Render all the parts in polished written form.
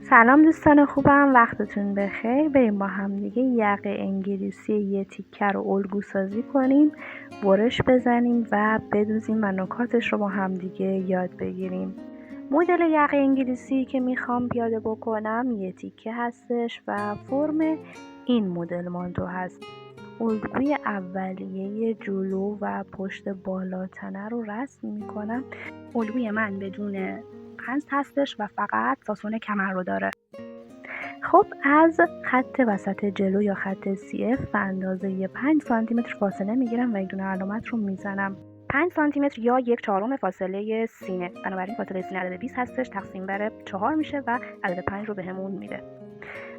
سلام دوستان خوبم، وقتتون بخیر. بریم با هم دیگه یقه انگلیسی یه تیکه رو الگو سازی کنیم، برش بزنیم و بدوزیم و نکاتش رو با هم دیگه یاد بگیریم. مدل یقه انگلیسی که میخوام پیاده بکنم یه تیکه هستش و فرم این مدل مانتو هست. الگوی اولیه جلو و پشت بالا تنه رو رسم میکنم. الگوی من بدون قنص هستش و فقط فاصون کمر رو داره. خب از خط وسط جلو یا خط CF به اندازه 5 سانتی متر فاصله میگیرم و یک دونه علامت رو میزنم. 5 سانتی متر یا 1/4 فاصله سینه. بنابراین فاصله سینه عدد 20 هستش، تقسیم بر 4 میشه و عدد 5 رو بهمون میده.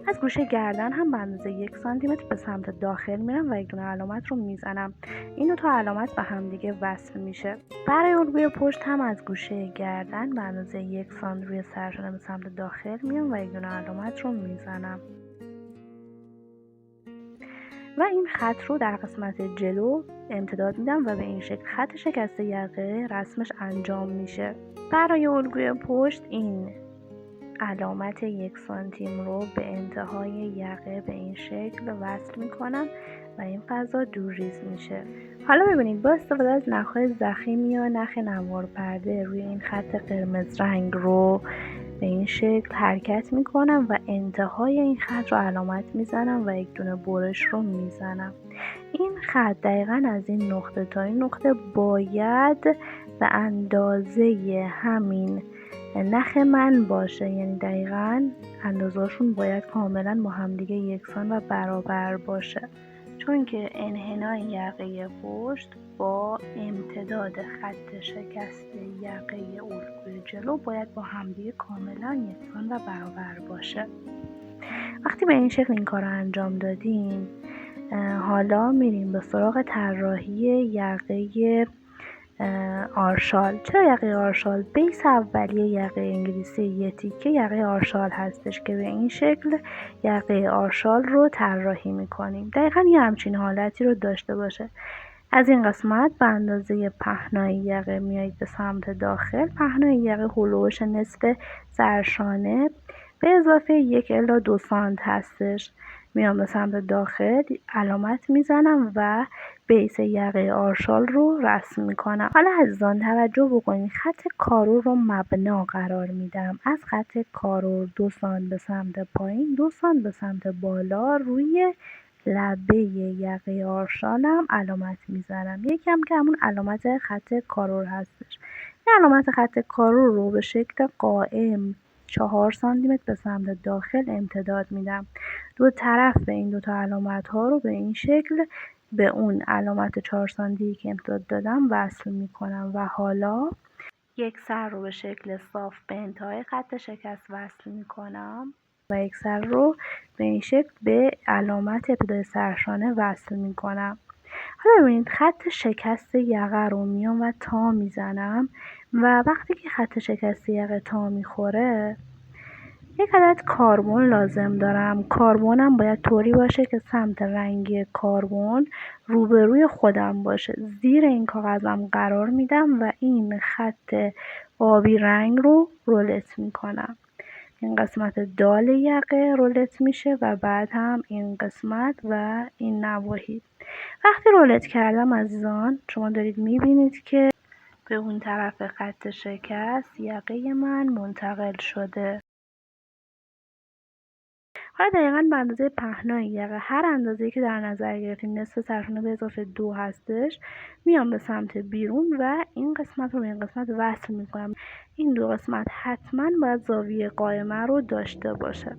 از گوشه گردن هم به اندازه 1 سانتی متر به سمت داخل میرم و یک دونه علامت رو میزنم. این دو تا علامت به هم دیگه وصل میشه. برای الگوی پشت هم از گوشه گردن به اندازه 1 سانتی روی سرشانه به سمت داخل میام و یک دونه علامت رو میزنم. و این خط رو در قسمت جلو امتداد میدم و به این شکل خط شکسته یقه رسمش انجام میشه. برای الگوی پشت این علامت 1 سانتیم رو به انتهای یقه به این شکل وصل میکنم و این فضا دورریز میشه. حالا ببینید با استفاده از نخهای ضخیم یا نخ نوار پرده روی این خط قرمز رنگ رو به این شکل حرکت میکنم و انتهای این خط رو علامت میزنم و یک دونه برش رو میزنم. این خط دقیقاً از این نقطه تا این نقطه باید به اندازه همین نخ من باشه، یعنی دقیقاً اندازه‌شون باید کاملاً با همدیگه یکسان و برابر باشه، چون که انحنای یقه پشت با امتداد خط شکست یقه الگوی جلو باید با همدیگه کاملاً یکسان و برابر باشه. وقتی به این شکل این کار رو انجام دادیم، حالا میریم به سراغ طراحی یقه آرشال. چرا یقه آرشال؟ بیس اولیه یقه انگلیسی یه تیکه یقه آرشال هستش که به این شکل یقه آرشال رو طراحی میکنیم. دقیقاً یه همچین حالتی رو داشته باشه. از این قسمت به اندازه پهنای یقه میایید به سمت داخل. پهنای یقه هلوش نصف سرشانه به اضافه 1 الی 2 سانت هستش. میام به سمت داخل، علامت میزنم و بیس یقه آرشال رو رسم میکنم. حالا عزیزان توجه بکنید، خط کارو رو مبنا قرار میدم. از خط کارو 2 سانت به سمت پایین، 2 سانت به سمت بالا روی لبه یقه آرشالم علامت میزنم. یکم که همون علامت خط کارو هستش. این علامت خط کارو رو به شکل قائم 4 سانتی متر به سمت داخل امتداد میدم. دو طرف این دو تا علامت ها رو به این شکل به اون علامت 4 سانتی که امتداد دادم وصل میکنم و حالا یک سر رو به شکل صاف به انتهای خط شکست وصل میکنم و یک سر رو به این شکل به علامت ابتدای سرشانه وصل میکنم. حالا ببینید خط شکست یقه رو میام و تا میزنم و وقتی که خط شکست یقه تا میخوره یک عدد کاربن لازم دارم. کاربنم باید طوری باشه که سمت رنگی کاربن روبروی خودم باشه. زیر این کاغذم قرار میدم و این خط آبی رنگ رو رولت میکنم. این قسمت دال یقه رولت میشه و بعد هم این قسمت و این نواحی. وقتی رولت کردم عزیزان، شما دارید میبینید که به اون طرف خط شکست یقه من منتقل شده. حالا دقیقاً به اندازه پهنای یقه، هر اندازه‌ای که در نظر گرفتیم نصف سرشانه به اضافه 2 هستش، میام به سمت بیرون و این قسمت رو به این قسمت وصل میکنم. این دو قسمت حتما باید زاویه قائمه رو داشته باشه.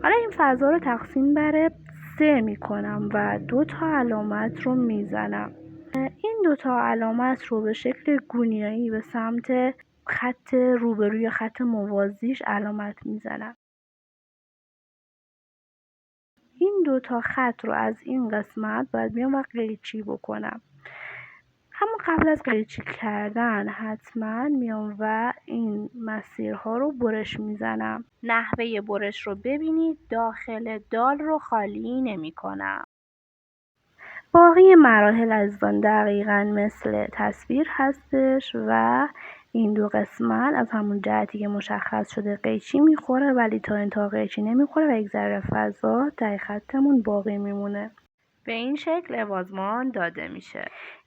حالا این فضا رو تقسیم بر 3 میکنم و 2 تا علامت رو میزنم. این 2 تا علامت رو به شکل گونیایی به سمت خط روبروی خط موازیش علامت میزنم. این 2 تا خط رو از این قسمت باید بیام و قیچی بکنم. اما قبل از قیچی کردن حتما میام و این مسیرها رو برش میزنم. نحوه برش رو ببینید، داخل دال رو خالی نمی کنم. باقی مراحل عزیزان دقیقاً مثل تصویر هستش و این دو قسمت از همون جهتی که مشخص شده قیچی میخوره، ولی تا انتها قیچی نمیخوره و یک ذره فضا در خطمون باقی میمونه. به این شکل لوازمان داده میشه.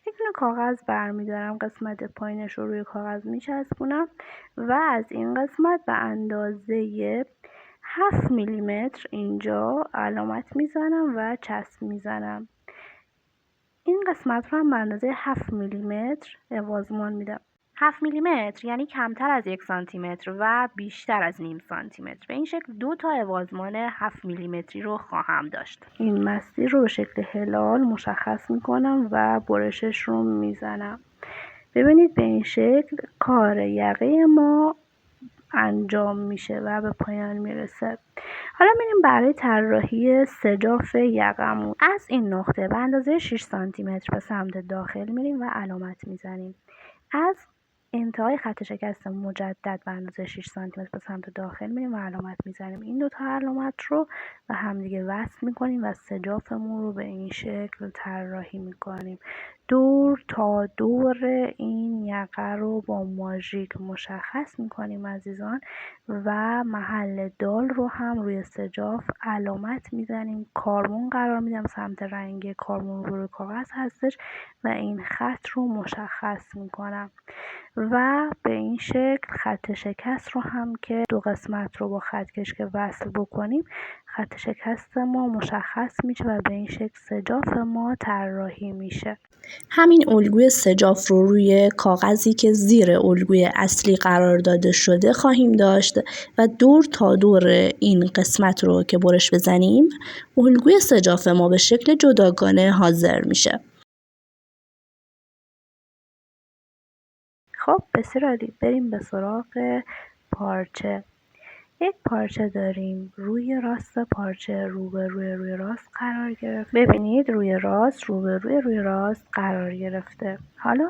یک دونه کاغذ برمیدارم، قسمت پایینش رو روی کاغذ میچسبونم و از این قسمت به اندازه 7 میلیمتر اینجا علامت میزنم و چسب میزنم. این قسمت رو هم به اندازه 7 میلیمتر لوازمان میدم. 7 میلیمتر یعنی کمتر از 1 سانتیمتر و بیشتر از نیم سانتیمتر. به این شکل 2 تا لوازمان 7 میلیمتری رو خواهم داشت. این مسیر رو به شکل هلال مشخص میکنم و برشش رو میزنم. ببینید به این شکل کار یقه ما انجام میشه و به پایان میرسه. حالا میریم برای طراحی سجاف یقمون. از این نقطه به اندازه 6 سانتیمتر به سمت داخل میریم و علامت میزنیم. از انتهای خط شکست مجدد به اندازه 6 سانتیمتر به سمت داخل میریم و علامت میزنیم. این دو تا علامت رو به همدیگه وصل میکنیم و سجافمون رو به این شکل طراحی میکنیم. دور تا دور این یقه رو با ماژیک مشخص میکنیم عزیزان و محل دال رو هم روی سجاف علامت میزنیم. کاربن قرار میدم، سمت رنگ کاربن روی کاغذ هستش و این خط رو مشخص میکنم و به این شکل خط شکست رو هم که دو قسمت رو با خط کش که وصل بکنیم خط شکست ما مشخص میشه و به این شکل سجاف ما طراحی میشه. همین الگوی سجاف رو روی کاغذی که زیر الگوی اصلی قرار داده شده خواهیم داشت و دور تا دور این قسمت رو که برش بزنیم الگوی سجاف ما به شکل جداگانه حاضر میشه. خب بسیار عالی، بریم به سراغ پارچه. یک پارچه داریم، روی راست پارچه روی راست قرار گرفته. ببینید روی راست روی راست قرار گرفته. حالا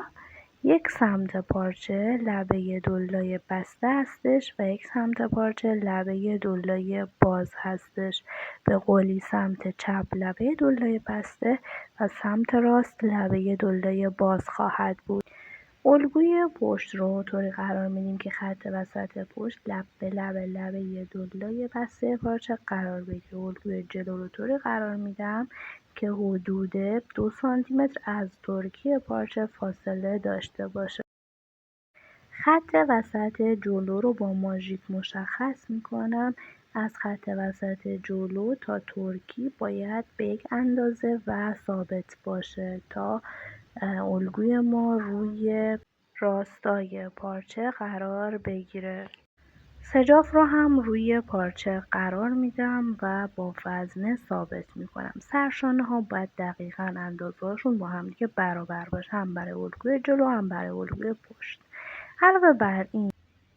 یک سمت پارچه لبه دلای بسته هستش و یک سمت پارچه لبه دلای باز هستش. به قولی سمت چپ لبه دلای بسته و سمت راست لبه دلای باز خواهد بود. الگوی پشت رو طوری قرار میدیم که خط وسط پشت لب به لبه دلای بسته پارچه قرار بگیره. الگوی جلو رو طوری قرار میدم که حدود 2 سانتیمتر از ترکی پارچه فاصله داشته باشه. خط وسط جلو رو با ماژیک مشخص میکنم. از خط وسط جلو تا ترکی باید به یک اندازه و ثابت باشه تا الگوی ما روی راستای پارچه قرار بگیره. سجاف رو هم روی پارچه قرار میدم و با وزنه ثابت میکنم. سرشانه ها باید دقیقاً اندازه‌هاشون با هم دیگه برابر باشه، هم برای الگوی جلو هم برای الگوی پشت. علاوه بر این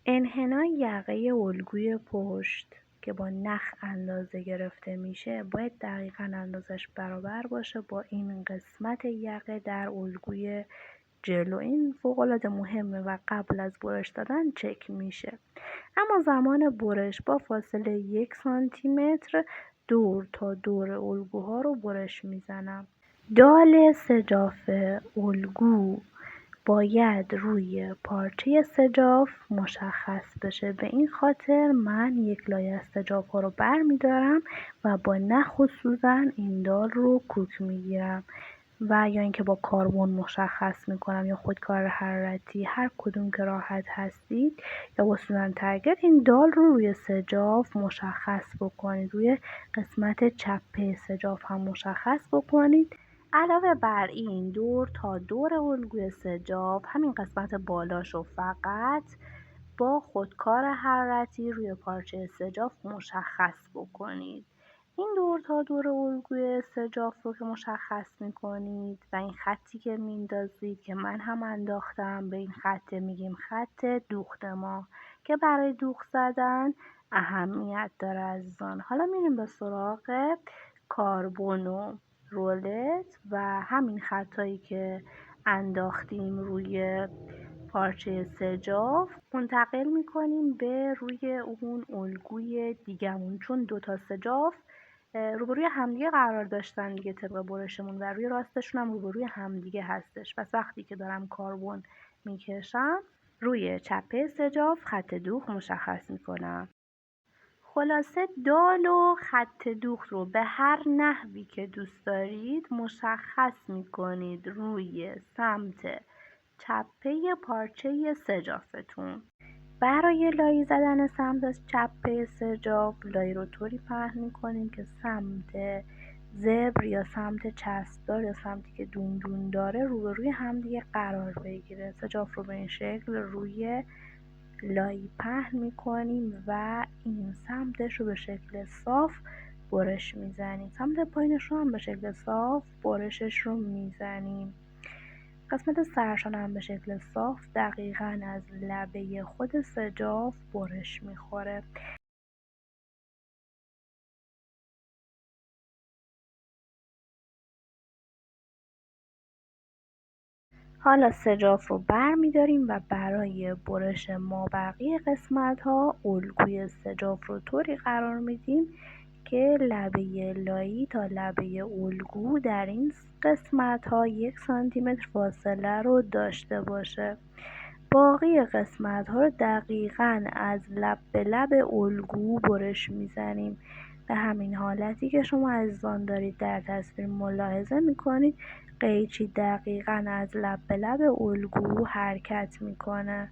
انحنای یقه الگوی پشت که با نخ اندازه گرفته میشه باید دقیقاً اندازش برابر باشه با این قسمت یقه در الگوی جلو. این فوق‌العاده مهمه و قبل از برش دادن چک میشه. اما زمان برش با فاصله 1 سانتیمتر دور تا دور الگوها رو برش میزنم. دال سجاف الگو باید روی پارچه سجاف مشخص بشه. به این خاطر من یک لایه از سجاف ها رو بر میدارم و با نخ و سوزن این دال رو کوک میگیرم و یا اینکه با کاربن مشخص میکنم یا خودکار حرارتی، هر کدوم که راحت هستید، یا با سوزن ترگل این دال رو روی سجاف مشخص بکنید. روی قسمت چپ سجاف هم مشخص بکنید. علاوه بر این دور تا دور الگوی سجاف همین قسمت بالاشو فقط با خودکار حرارتی روی پارچه سجاف مشخص بکنید. این دور تا دور الگوی سجاف رو که مشخص میکنید و این خطی که میندازید که من هم انداختم، به این خط میگیم خط دوخت ما که برای دوخت زدن اهمیت داره عزیزان. حالا میریم به سراغ کاربن و رولت و همین خطایی که انداختیم روی پارچه سجاف منتقل میکنیم به روی اون الگوی دیگمون، چون دوتا سجاف روبروی همدیگه قرار داشتن دیگه طبق برشمون و روی راستشون هم روبروی همدیگه هستش. پس وقتی که دارم کاربن میکشم روی چپه سجاف خط دوخت مشخص میکنم. خلاصه دال و خط دوخت رو به هر نحوی که دوست دارید مشخص میکنید روی سمت چپه پارچه سجافتون. برای لایی زدن سمت چپه سجاف لایی رو طوری پهن میکنیم که سمت زبر یا سمت چسبدار یا سمتی که دون دون داره روبروی همدیگه قرار بگیره. سجاف رو به این شکل روی لایی پهن میکنیم و این سمتش رو به شکل صاف برش میزنیم، سمت پایینش رو هم به شکل صاف برشش رو میزنیم. قسمت سرشان هم به شکل صاف دقیقاً از لبه خود سجاف برش میخوره. حالا سجاف رو بر میداریم و برای برش مابقی قسمت ها الگوی سجاف رو طوری قرار میدیم که لبه لایی تا لبه الگو در این قسمت ها 1 سانتیمتر فاصله رو داشته باشه. باقی قسمت ها رو دقیقاً از لب به لب الگو برش میزنیم. به همین حالتی که شما عزیزان دارید در تصویر ملاحظه میکنید قیچی دقیقاً از لب به لب الگو حرکت میکنه.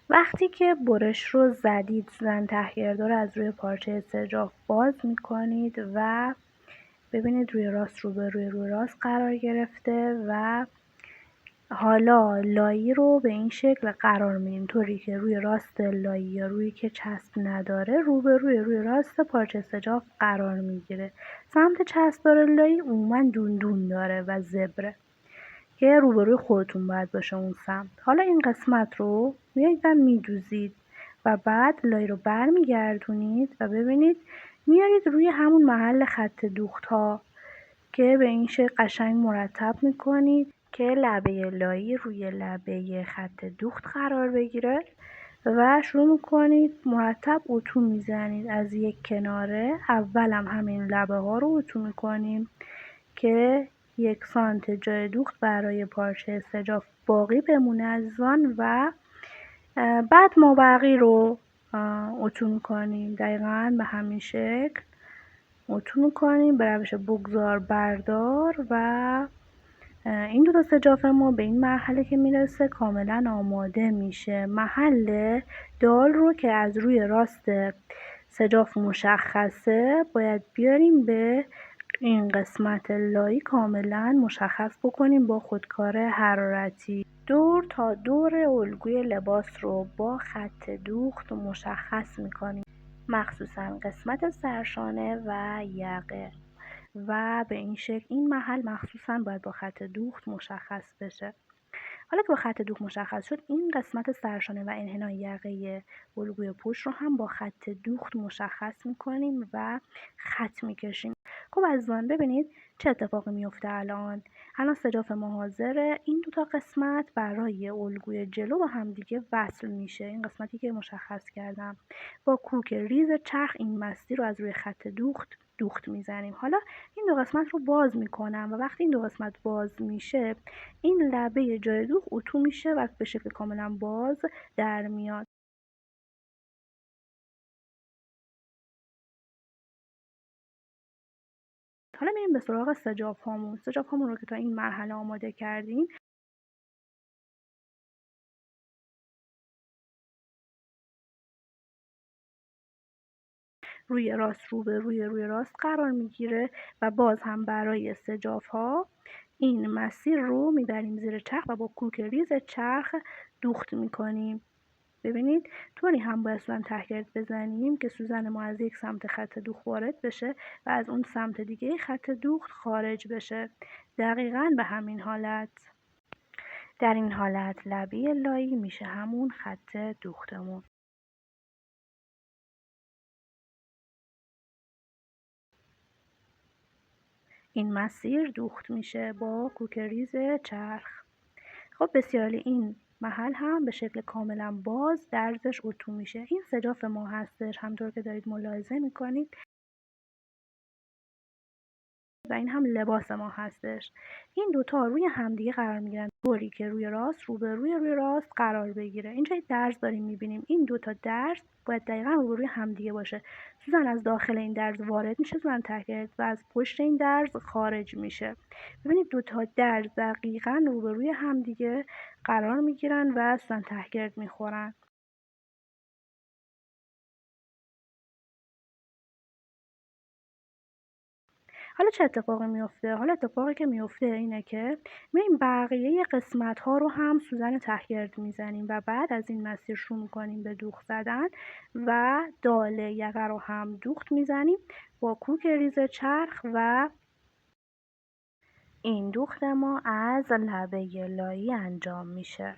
وقتی که برش رو زدید سوزن تهگردار از روی پارچه سجاف باز میکنید و ببینید روی راست روی راست قرار گرفته و حالا لایی رو به این شکل قرار میدیم طوری که روی راست لایی یا روی که چسب نداره روی راست پارچه سجاف قرار میگیره. سمت چسبدار لایی عموما دون دون داره و زبره که روبروی خودتون باید باشه اون سمت. حالا این قسمت رو میایید و میدوزید و بعد لایی رو برمیگردونید و ببینید میارید روی همون محل خط دوخت ها که به این شکل قشنگ مرتب میکنید که لبه لایی روی لبه خط دوخت قرار بگیره و شروع میکنید مرتب اتو میزنید از یک کناره. اول هم همین لبه ها رو اتو میکنیم که 1 سانت جای دوخت برای پارچه سجاف باقی بمونه عزیزان و بعد مابقی رو اتو میکنیم دقیقاً به همین شکل اتو میکنیم به روش بگذار بردار و این دو تا سجاف ما به این مرحله که میرسه کاملا آماده میشه. محل دال رو که از روی راست سجاف مشخصه باید بیاریم به این قسمت لایی کاملا مشخص بکنیم با خودکار حرارتی. دور تا دور الگوی لباس رو با خط دوخت مشخص میکنیم، مخصوصا قسمت سرشانه و یقه و به این شکل این محل مخصوصا باید با خط دوخت مشخص بشه. حالا که با خط دوخت مشخص شد این قسمت سرشانه و انحنای یقه الگوی پشت رو هم با خط دوخت مشخص میکنیم و خط میکشیم. خب عزیزان ببینید چه اتفاقی میفته. الان سجاف ما حاضره. این دو تا قسمت برای الگوی جلو با هم دیگه وصل میشه. این قسمتی که مشخص کردم با کوک ریز چرخ این مسیر رو از روی خط دوخت میزنیم. حالا این دو قسمت رو باز میکنم و وقتی این دو قسمت باز میشه این لبه جای دوخت اتو میشه و به شکل کاملا باز در میاد. حالا میریم به سراغ سجاف هامون رو که تا این مرحله آماده کردیم روی راست روی راست قرار میگیره و باز هم برای سجاف ها این مسیر رو میبریم زیر چرخ و با کوک ریز چرخ دوخت میکنیم. ببینید طوری هم باید سوزن تهگرد بزنیم که سوزن ما از یک سمت خط دوخت وارد بشه و از اون سمت دیگه خط دوخت خارج بشه. دقیقاً به همین حالت. در این حالت لبه لایی میشه همون خط دوختمون. این مسیر دوخت میشه با کوک ریز چرخ. خب بسیار این محل هم به شکل کاملا باز درزش اتو میشه. این سجاف ما هستش همطور که دارید ملاحظه میکنید و این هم لباس ما هستش. این دوتا روی همدیگه قرار میگیرن طوری که روی راست روی راست قرار بگیره. اینجا درز داریم میبینیم. این دوتا درز باید دقیقا روبروی همدیگه باشه. سوزن از داخل این درز وارد میشه، سوزن تحت، و از پشت این درز خارج میشه. ببینید دوتا درز دقیقا روبروی همدیگه قرار میگیرن و سوزن تحت میخورن. حالا چه اتفاقی میفته؟ حالا اتفاقی که میفته اینه که میریم بقیه قسمت ها رو هم سوزن تهگرد میزنیم و بعد از این مسیر شروع میکنیم به دوخت زدن و دال یقه رو هم دوخت میزنیم با کوک ریز چرخ و این دوخت ما از لبه لایی انجام میشه.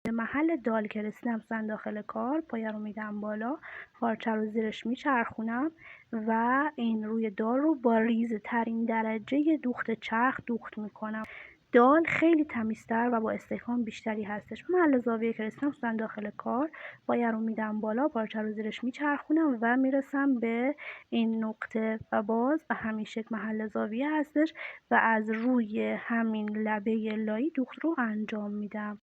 به محل دال که رسیدم سوزن داخل کار، پایه رو میدم بالا، خارچه رو زیرش میچرخونم و این روی دال رو با ریزه ترین درجه دوخت چرخ دوخت میکنم. دال خیلی تمیزتر و با استحکام بیشتری هستش. به محل زاویه که رسیدم سوزن داخل کار، پایه رو میدم بالا، پارچه رو زیرش میچرخونم و میرسم به این نقطه و باز به همین شکل محل زاویه هستش و از روی همین لبه لایی دوخت رو انجام میدم.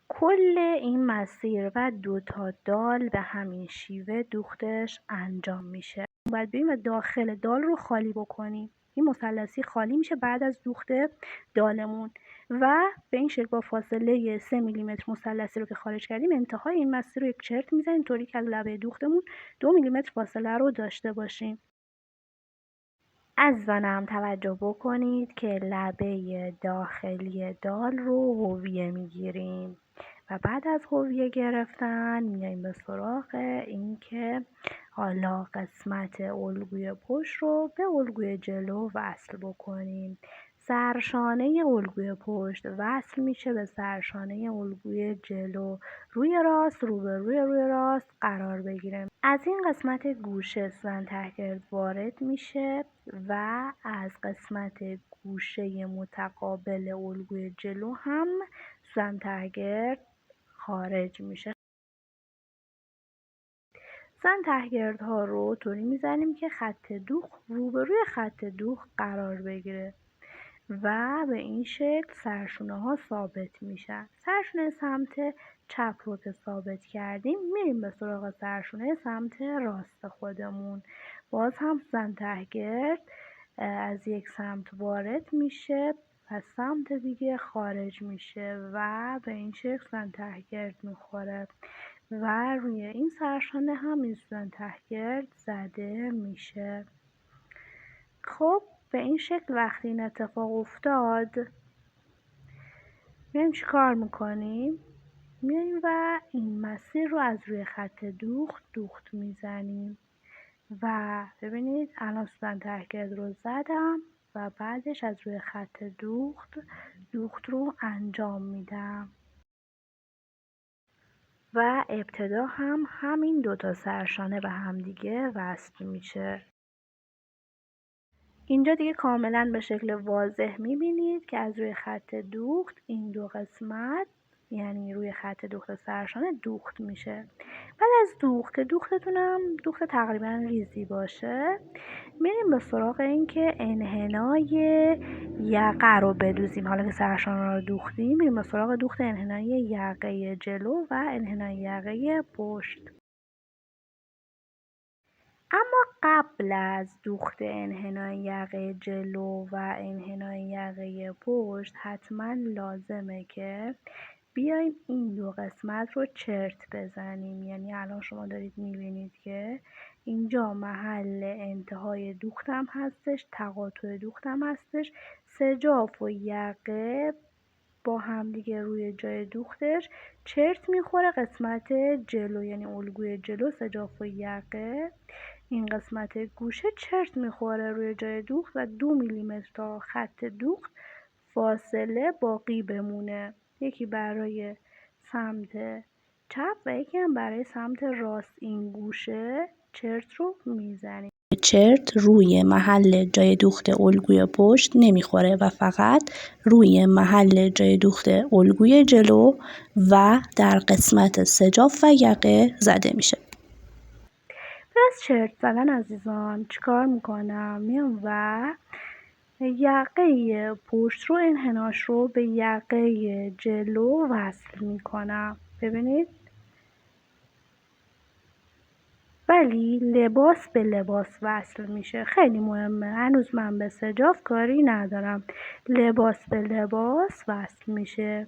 کل این مسیر و دوتا دال به همین شیوه دوختش انجام میشه. باید بریم و داخل دال رو خالی بکنیم. این مثلثی خالی میشه بعد از دوخت دالمون و به این شکل با فاصله 3 میلیمتر مثلثی رو که خارج کردیم انتهای این مسیر رو یک چرت میزنیم طوری که از لبه دوختمون 2 میلیمتر فاصله رو داشته باشیم. از زنم توجه بکنید که لبه داخلی دال رو هویه میگیریم و بعد از هویه گرفتن میایم به سراغ این که حالا قسمت الگوی پشت رو به الگوی جلو وصل بکنیم. سرشانه الگوی پشت وصل میشه به سرشانه الگوی جلو، روی راست روبروی روی راست قرار بگیره. از این قسمت گوشه سوزن تهگرد وارد میشه و از قسمت گوشه متقابل الگوی جلو هم سوزن تهگرد خارج میشه. سوزن تهگردها رو طوری میزنیم که خط دوخت روبروی خط دوخت قرار بگیره و به این شکل سرشونه ها ثابت میشن. سرشونه سمت چپ رو که ثابت کردیم میریم به سراغ سرشونه سمت راست خودمون. باز هم سوزن تهگرد از یک سمت وارد میشه و سمت دیگه خارج میشه و به این شکل سوزن تهگرد میخوره و روی این سرشانه هم این سوزن تهگرد زده میشه. خب به این شکل وقتی این اتفاق افتاد میایم چی کار میکنیم؟ میایم و این مسیر رو از روی خط دوخت میزنیم و ببینید الان سوزن تهگرد رو زدم و بعدش از روی خط دوخت رو انجام میدم و ابتدا هم همین دوتا سرشانه به هم دیگه وصل میشه. اینجا دیگه کاملا به شکل واضح میبینید که از روی خط دوخت این دو قسمت یعنی روی خط دوخت سرشانه دوخت میشه. بعد از دوخت که دوختتونم دوخت تقریبا ریزی باشه میریم به سراغ این که انحنای یقه رو بدوزیم. حالا که سرشانه رو دوختیم میریم به سراغ دوخت انحنای یقه جلو و انحنای یقه پشت. اما قبل از دوخت انحنای یقه جلو و انحنای یقه پشت حتما لازمه که بیایم این دو قسمت رو چرت بزنیم. یعنی الان شما دارید میبینید که اینجا محل انتهای دوختم هستش، تقاطع دوختم هستش، سجاف و یقه با هم دیگه روی جای دوختش چرت میخوره. قسمت جلو یعنی الگوی جلو سجاف و یقه این قسمت گوشه چرت میخوره روی جای دوخت و 2 میلیمتر تا خط دوخت فاصله باقی بمونه. یکی برای سمت چپ و یکی هم برای سمت راست. این گوشه چرت رو میزنیم. چرت روی محل جای دوخت الگوی پشت نمیخوره و فقط روی محل جای دوخت الگوی جلو و در قسمت سجاف و یقه زده میشه. از چرت زدن عزیزان چیکار میکنم؟ میام و یقه پشت رو انحناش رو به یقه جلو وصل میکنم. ببینید، ولی لباس به لباس وصل میشه. خیلی مهمه، هنوز من به سجاف کاری ندارم. لباس به لباس وصل میشه.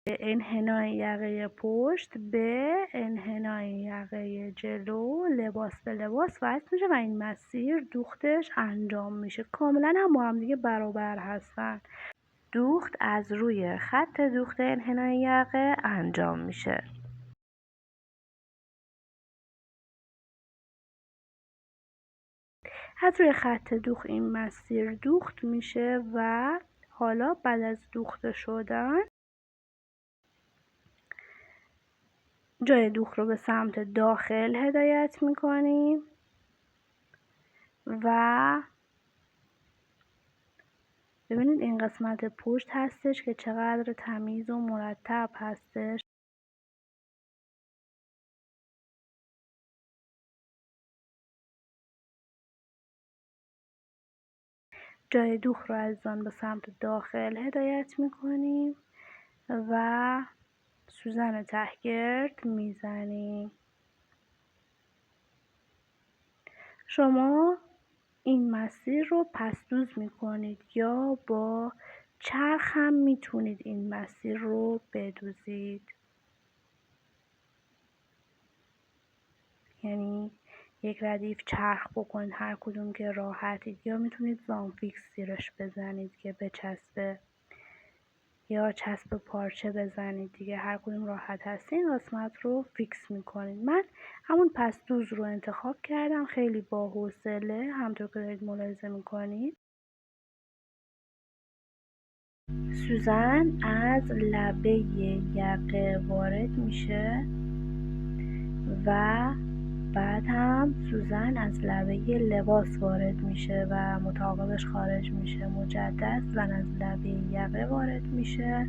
انحنای یقه پشت به انحنای یقه جلو لباس به لباس وصل میشه و این مسیر دوختش انجام میشه. کاملا هم با هم دیگه برابر هستن. دوخت از روی خط دوخت انحنای یقه انجام میشه. از روی خط دوخت این مسیر دوخت میشه و حالا بعد از دوخته شدن جای دوخت رو به سمت داخل هدایت میکنیم و ببینید این قسمت پشت هستش که چقدر تمیز و مرتب هستش. جای دوخت رو از آن به سمت داخل هدایت میکنیم و سوزن تهگرد میزنیم. شما این مسیر رو پس‌دوز میکنید یا با چرخ هم میتونید این مسیر رو بدوزید. یعنی یک ردیف چرخ بکنید هر کدوم که راحتید، یا میتونید زانفیکس زیرش بزنید که بچسبه، یا چسب پارچه بزنید دیگه، هر کدوم راحت هستین قسمت رو فیکس میکنید. من همون پس‌دوز رو انتخاب کردم، خیلی با حوصله، همونطور که دارید ملاحظه میکنید. سوزن از لبه یقه وارد میشه و بعد هم سوزن از لبه لباس وارد میشه و متعاقبش خارج میشه. مجدد سوزن از لبه یقه وارد میشه.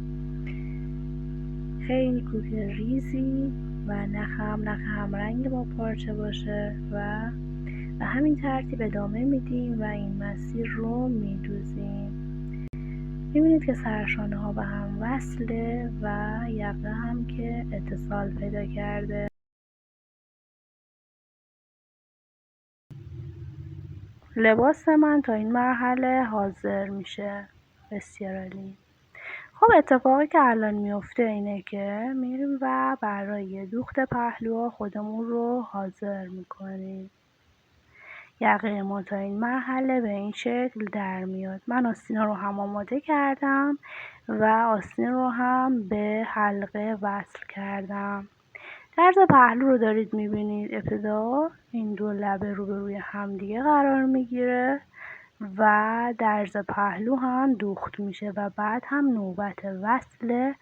خیلی کوک ریزی و نخ همرنگ با پارچه باشه و به همین ترتیب ادامه میدیم و این مسیر رو میدوزیم. میبینید که سرشانه ها به هم وصله و یقه هم که اتصال پیدا کرده. لباس من تا این مرحله حاضر میشه. بسیار عالی. خب اتفاقی که الان میفته اینه که میریم و برای دوخت پهلوها خودمون رو حاضر میکنیم. یقه ما تا این مرحله به این شکل در میاد. من آستینا رو هم آماده کردم و آستین رو هم به حلقه وصل کردم. درز پهلو رو دارید میبینید. ابتدا این دو لبه روبروی هم دیگه قرار میگیره و درز پهلو هم دوخت میشه و بعد هم نوبت وصل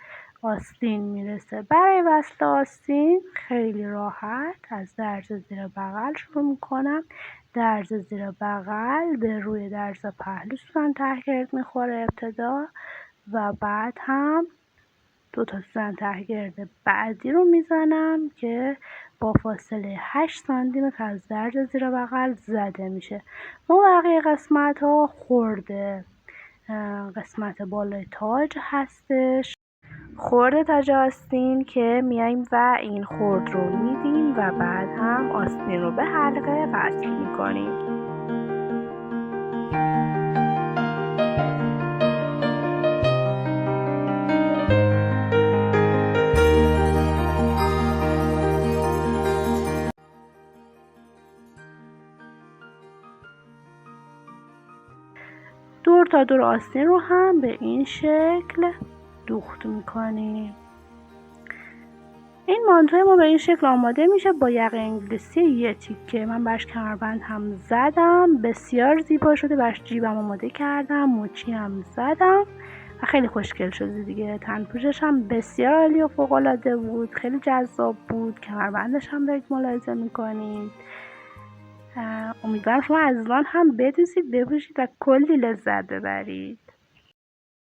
آستین میرسه. برای وصل آستین خیلی راحت از درز زیر بغل شروع میکنم. درز زیر بغل به روی درز پهلو سوزن تهگرد میخوره ابتدا و بعد هم 2 تا سوزن تهگرد بعدی رو میزنم که با فاصله 8 سانتیمتر از درز زیر بغل زده میشه. ما بقیه قسمت ها خورده قسمت بالای تاج هستش، خورده تاج آستین که میایم و این خورد رو میدیم و بعد هم آستین رو به حلقه وصل میکنیم. دور تا دور آستین رو هم به این شکل دوخت میکنیم. این مانتوی ما به این شکل آماده میشه با یقه انگلیسی یه تیکه. من برش کمربند هم زدم، بسیار زیبا شده. برش جیبم آماده کردم، موچی هم زدم و خیلی خوشگل شده دیگه. تنپوشش هم بسیار عالی و فوق العاده بود، خیلی جذاب بود. کمربندش هم دارید ملاحظه میکنید. امیدوارم شما عزیزان هم بدوزید، بپوشید و کلی لذت ببرید.